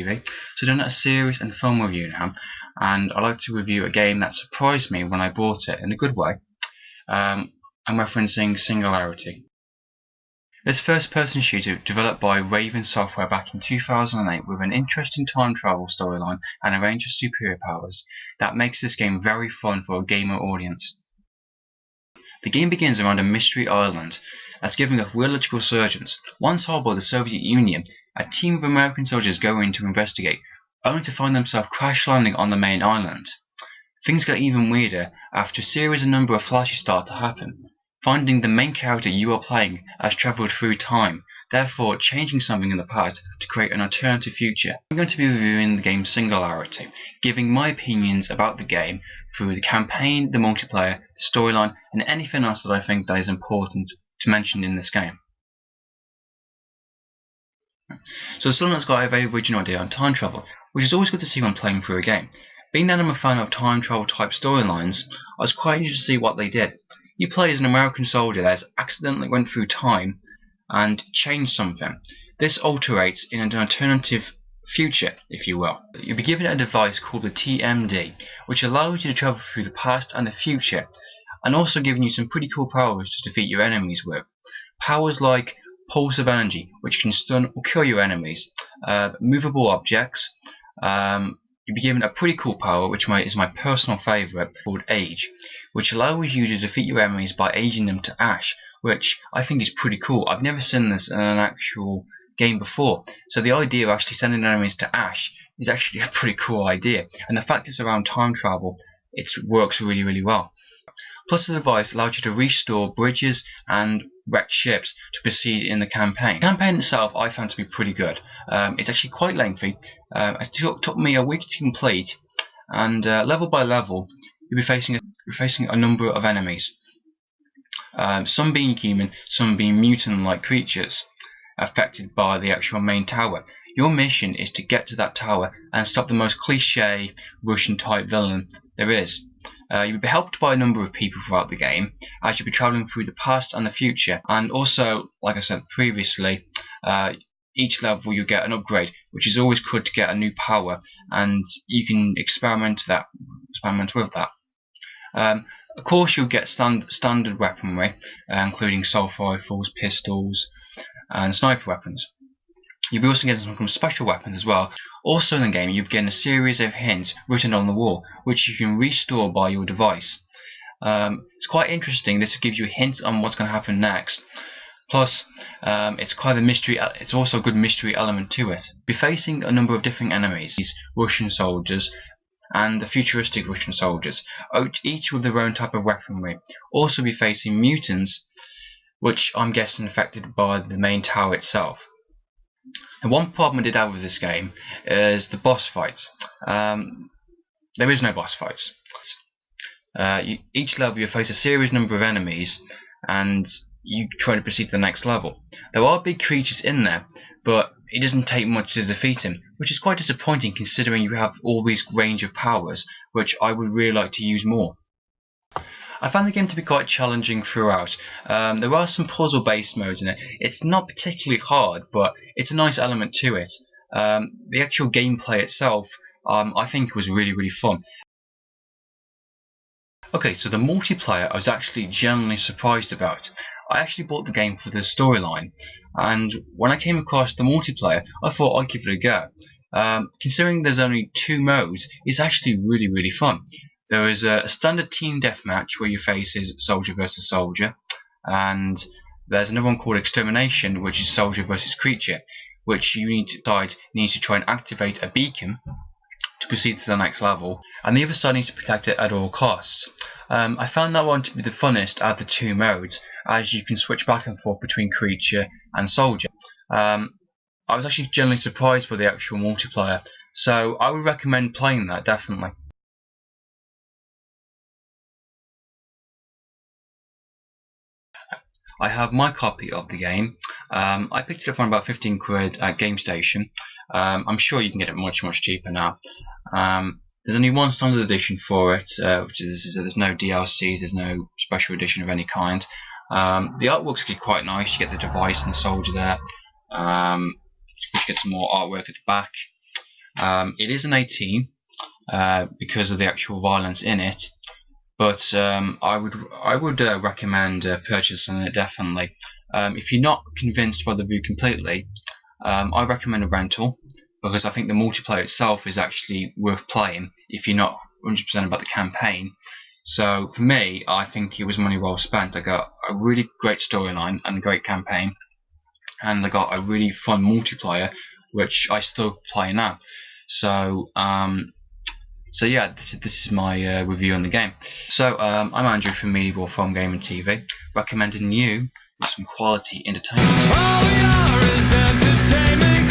TV. So doing a series and film review now, and I'd like to review a game that surprised me when I bought it in a good way. I'm referencing Singularity. This first-person shooter developed by Raven Software back in 2008 with an interesting time travel storyline and a range of superior powers that makes this game very fun for a gamer audience. The game begins around a mystery island that's giving off weird electrical surges. Once held by the Soviet Union, a team of American soldiers go in to investigate, only to find themselves crash landing on the main island. Things get even weirder after a number of flashes start to happen, finding the main character you are playing has travelled through time, therefore changing something in the past to create an alternative future. I'm going to be reviewing the game Singularity, giving my opinions about the game through the campaign, the multiplayer, the storyline, and anything else that I think that is important to mention in this game. So the storyline's got a very original idea on time travel, which is always good to see when playing through a game. Being that I'm a fan of time travel type storylines, I was quite interested to see what they did. You play as an American soldier that has accidentally went through time and changed something. This alterates in an alternative future, if you will. You'll be given a device called the TMD, which allows you to travel through the past and the future, and also giving you some pretty cool powers to defeat your enemies with. Powers like pulse of energy, which can stun or kill your enemies, movable objects. You'll be given a pretty cool power, which is my personal favourite, called Age, which allows you to defeat your enemies by aging them to ash, which I think is pretty cool. I've never seen this in an actual game before, so the idea of actually sending enemies to ash is actually a pretty cool idea, and the fact it's around time travel, it works really well. Plus, the device allows you to restore bridges and wrecked ships to proceed in the campaign. The campaign itself I found to be pretty good. It's actually quite lengthy. It took me a week to complete, and level by level you'll be facing a number of enemies. Some being human, some being mutant-like creatures affected by the actual main tower. Your mission is to get to that tower and stop the most cliche Russian-type villain there is. You'll be helped by a number of people throughout the game, as you'll be travelling through the past and the future, and also, like I said previously, each level you get an upgrade, which is always good to get a new power, and you can experiment with that. Of course, you'll get standard weaponry, including assault rifles, pistols, and sniper weapons. You'll be also getting some special weapons as well. Also in the game, you'll get a series of hints written on the wall, which you can restore by your device. It's quite interesting. This gives you a hint on what's going to happen next. Plus, it's quite a mystery. It's also a good mystery element to it. You'll be facing a number of different enemies, these Russian soldiers and the futuristic Russian soldiers, each with their own type of weaponry. Also be facing mutants, which I'm guessing affected by the main tower itself. And one problem I did have with this game is the boss fights. There is no boss fights. Each level you face a number of enemies, and you try to proceed to the next level. There are big creatures in there, but it doesn't take much to defeat him, which is quite disappointing considering you have all these range of powers, which I would really like to use more. I found the game to be quite challenging throughout. There are some puzzle-based modes in it. It's not particularly hard, but it's a nice element to it. The actual gameplay itself, I think was really fun. Okay, so the multiplayer I was actually genuinely surprised about. I actually bought the game for the storyline, and when I came across the multiplayer, I thought I'd give it a go. Considering there's only 2 modes, it's actually really fun. There is a standard team deathmatch where you face soldier versus soldier, and there's another one called Extermination, which is soldier versus creature, which you need to try and activate a beacon to proceed to the next level, and the other side needs to protect it at all costs. I found that one to be the funnest out of the 2 modes, as you can switch back and forth between creature and soldier. I was actually generally surprised by the actual multiplayer, so I would recommend playing that definitely. I have my copy of the game. I picked it up for about 15 quid at GameStation. I'm sure you can get it much cheaper now. There's only one standard edition for it, which is there's no DLCs, there's no special edition of any kind. The artwork's actually quite nice. You get the device and the soldier there. You get some more artwork at the back. It is an 18 because of the actual violence in it, but I would recommend purchasing it definitely. If you're not convinced by the review completely, I recommend a rental because I think the multiplayer itself is actually worth playing if you're not 100% about the campaign. So for me, I think it was money well spent. I got a really great storyline and a great campaign, and I got a really fun multiplayer, which I still play now. So so yeah, this is my review on the game. So I'm Andrew from Medieval Film Gaming TV, recommending you with some quality entertainment. All we are is entertainment.